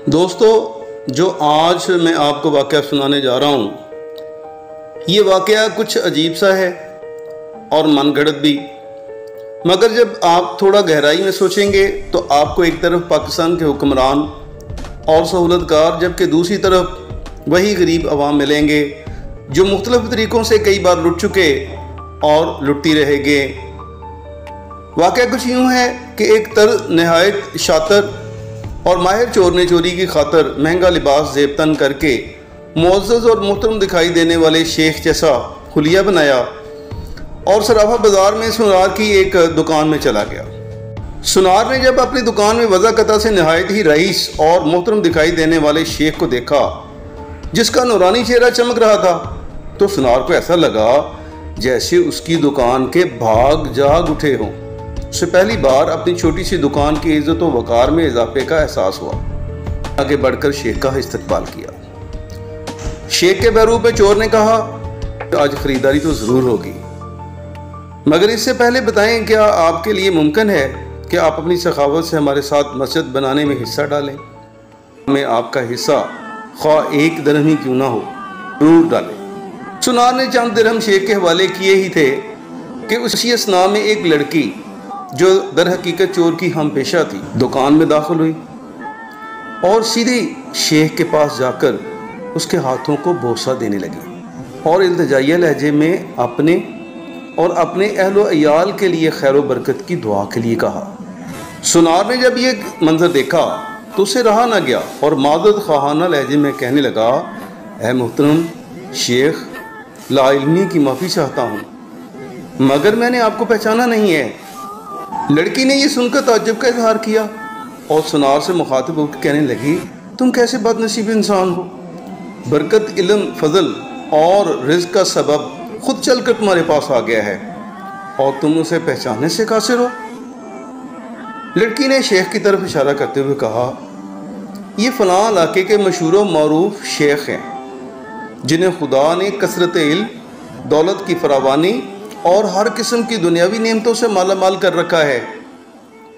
دوستو، جو آج میں آپ کو واقعہ سنانے جا رہا ہوں، یہ واقعہ کچھ عجیب سا ہے اور من گھڑت بھی، مگر جب آپ تھوڑا گہرائی میں سوچیں گے تو آپ کو ایک طرف پاکستان کے حکمران اور سہولت کار، جبکہ دوسری طرف وہی غریب عوام ملیں گے جو مختلف طریقوں سے کئی بار لٹ چکے اور لٹتی رہے گے۔ واقعہ کچھ یوں ہے کہ ایک نہایت شاطر اور ماہر چور نے چوری کی خاطر مہنگا لباس زیب تن کر کے معزز اور محترم دکھائی دینے والے شیخ جیسا حلیہ بنایا اور صرافہ بازار میں سنار کی ایک دکان میں چلا گیا۔ سنار نے جب اپنی دکان میں وضع قطع سے نہایت ہی رئیس اور محترم دکھائی دینے والے شیخ کو دیکھا جس کا نورانی چہرہ چمک رہا تھا، تو سنار کو ایسا لگا جیسے اس کی دکان کے بھاگ جاگ اٹھے ہوں۔ اسے پہلی بار اپنی چھوٹی سی دکان کی عزت و وقار میں اضافے کا احساس ہوا۔ آگے بڑھ کر شیخ کا استقبال کیا۔ شیخ کے بہروپ میں چور نے کہا، آج خریداری تو ضرور ہوگی، مگر اس سے پہلے بتائیں کیا آپ کے لیے ممکن ہے کہ آپ اپنی سخاوت سے ہمارے ساتھ مسجد بنانے میں حصہ ڈالیں؟ ہمیں آپ کا حصہ خواہ ایک درہم ہی کیوں نہ ہو ضرور ڈالیں۔ سنار نے چند درہم شیخ کے حوالے کیے ہی تھے کہ اسی اثناء میں ایک لڑکی جو در حقیقت چور کی ہم پیشہ تھی دکان میں داخل ہوئی اور سیدھی شیخ کے پاس جا کر اس کے ہاتھوں کو بوسہ دینے لگی اور التجائیہ لہجے میں اپنے اہل و عیال کے لیے خیر و برکت کی دعا کے لیے کہا۔ سنار نے جب یہ منظر دیکھا تو اسے رہا نہ گیا اور معذرت خواہانہ لہجے میں کہنے لگا، اے محترم شیخ، لا علمی کی معافی چاہتا ہوں، مگر میں نے آپ کو پہچانا نہیں ہے۔ لڑکی نے یہ سن کر تعجب کا اظہار کیا اور سنار سے مخاطب ہو کے کہنے لگی، تم کیسے بد نصیب انسان ہو، برکت، علم، فضل اور رزق کا سبب خود چل کر تمہارے پاس آ گیا ہے اور تم اسے پہچاننے سے قاصر ہو۔ لڑکی نے شیخ کی طرف اشارہ کرتے ہوئے کہا، یہ فلاں علاقے کے مشہور و معروف شیخ ہیں جنہیں خدا نے کثرت علم، دولت کی فراوانی اور ہر قسم کی دنیاوی نعمتوں سے مالا مال کر رکھا ہے۔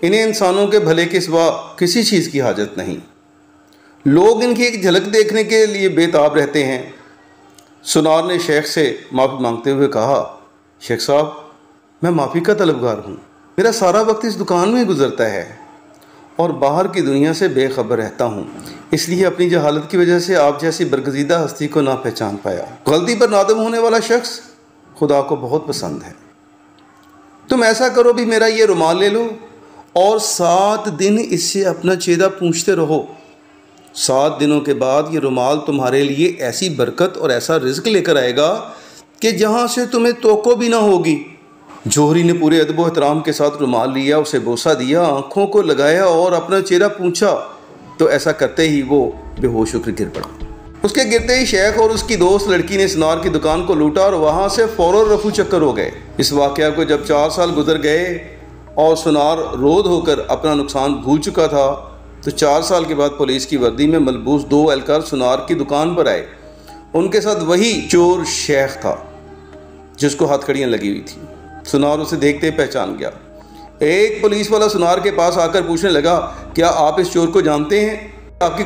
انہیں انسانوں کے بھلے کے سوا کسی چیز کی حاجت نہیں۔ لوگ ان کی ایک جھلک دیکھنے کے لیے بے تاب رہتے ہیں۔ سنار نے شیخ سے معافی مانگتے ہوئے کہا، شیخ صاحب، میں معافی کا طلبگار ہوں۔ میرا سارا وقت اس دکان میں گزرتا ہے اور باہر کی دنیا سے بے خبر رہتا ہوں، اس لیے اپنی جہالت کی وجہ سے آپ جیسی برگزیدہ ہستی کو نہ پہچان پایا۔ غلطی پر نادم ہونے والا شخص خدا کو بہت پسند ہے۔ تم ایسا کرو، بھی میرا یہ رومال لے لو اور 7 دن اس سے اپنا چہرہ پوچھتے رہو۔ 7 دنوں کے بعد یہ رومال تمہارے لیے ایسی برکت اور ایسا رزق لے کر آئے گا کہ جہاں سے تمہیں توقع بھی نہ ہوگی۔ جوہری نے پورے ادب و احترام کے ساتھ رومال لیا، اسے بوسہ دیا، آنکھوں کو لگایا اور اپنا چہرہ پوچھا تو ایسا کرتے ہی وہ بے ہوش ہو کر گر پڑا۔ اس کے گرتے ہی شیخ اور اس کی دوست لڑکی نے سنار کی دکان کو لوٹا اور وہاں سے فوراً رفو چکر ہو گئے۔ اس واقعہ کو جب 4 سال گزر گئے اور سنار رود ہو کر اپنا نقصان بھول چکا تھا تو 4 سال کے بعد پولیس کی وردی میں ملبوس 2 اہلکار سنار کی دکان پر آئے۔ ان کے ساتھ وہی چور شیخ تھا جس کو ہاتھ کڑیاں لگی ہوئی تھیں۔ سنار اسے دیکھتے پہچان گیا۔ ایک پولیس والا سنار کے پاس آ کر پوچھنے لگا، کیا آپ اس چور کو جانتے ہیں؟ آپ کی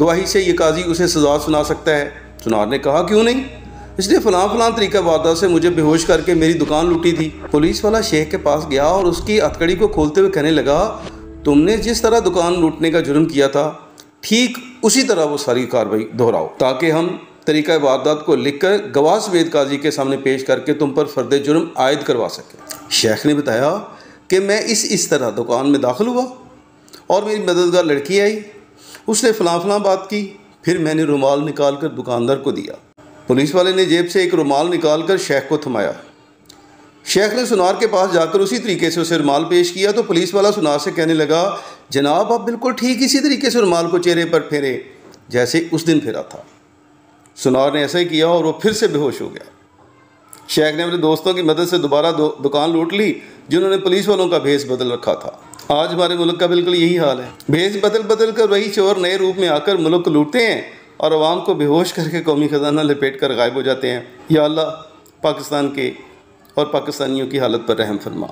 گواہی سے یہ قاضی اسے سزا سنا سکتا ہے۔ سنار نے کہا، کیوں نہیں، اس نے فلاں طریقہ واردات سے مجھے بے ہوش کر کے میری دکان لوٹی تھی۔ پولیس والا شیخ کے پاس گیا اور اس کی ہتھکڑی کو کھولتے ہوئے کہنے لگا، تم نے جس طرح دکان لوٹنے کا جرم کیا تھا ٹھیک اسی طرح وہ ساری کارروائی دہراؤ تاکہ ہم طریقہ واردات کو لکھ کر گواہ سمیت قاضی کے سامنے پیش کر کے تم پر فرد جرم عائد کروا سکیں۔ شیخ نے بتایا کہ میں اس طرح دکان میں داخل ہوا اور میری مددگار لڑکی آئی، اس نے فلاں بات کی، پھر میں نے رومال نکال کر دکاندار کو دیا۔ پولیس والے نے جیب سے ایک رومال نکال کر شیخ کو تھمایا۔ شیخ نے سنار کے پاس جا کر اسی طریقے سے اسے رومال پیش کیا تو پولیس والا سنار سے کہنے لگا، جناب آپ بالکل ٹھیک اسی طریقے سے رومال کو چہرے پر پھیرے جیسے اس دن پھیرا تھا۔ سنار نے ایسا ہی کیا اور وہ پھر سے بے ہوش ہو گیا۔ شیخ نے اپنے دوستوں کی مدد سے دوبارہ دکان لوٹ لی جنہوں نے پولیس والوں کا بھیس بدل رکھا تھا۔ آج ہمارے ملک کا بالکل یہی حال ہے، بھیس بدل کر وہی چور نئے روپ میں آ کر ملک کو لوٹتے ہیں اور عوام کو بے ہوش کر کے قومی خزانہ لپیٹ کر غائب ہو جاتے ہیں۔ یا اللہ، پاکستان کے اور پاکستانیوں کی حالت پر رحم فرما۔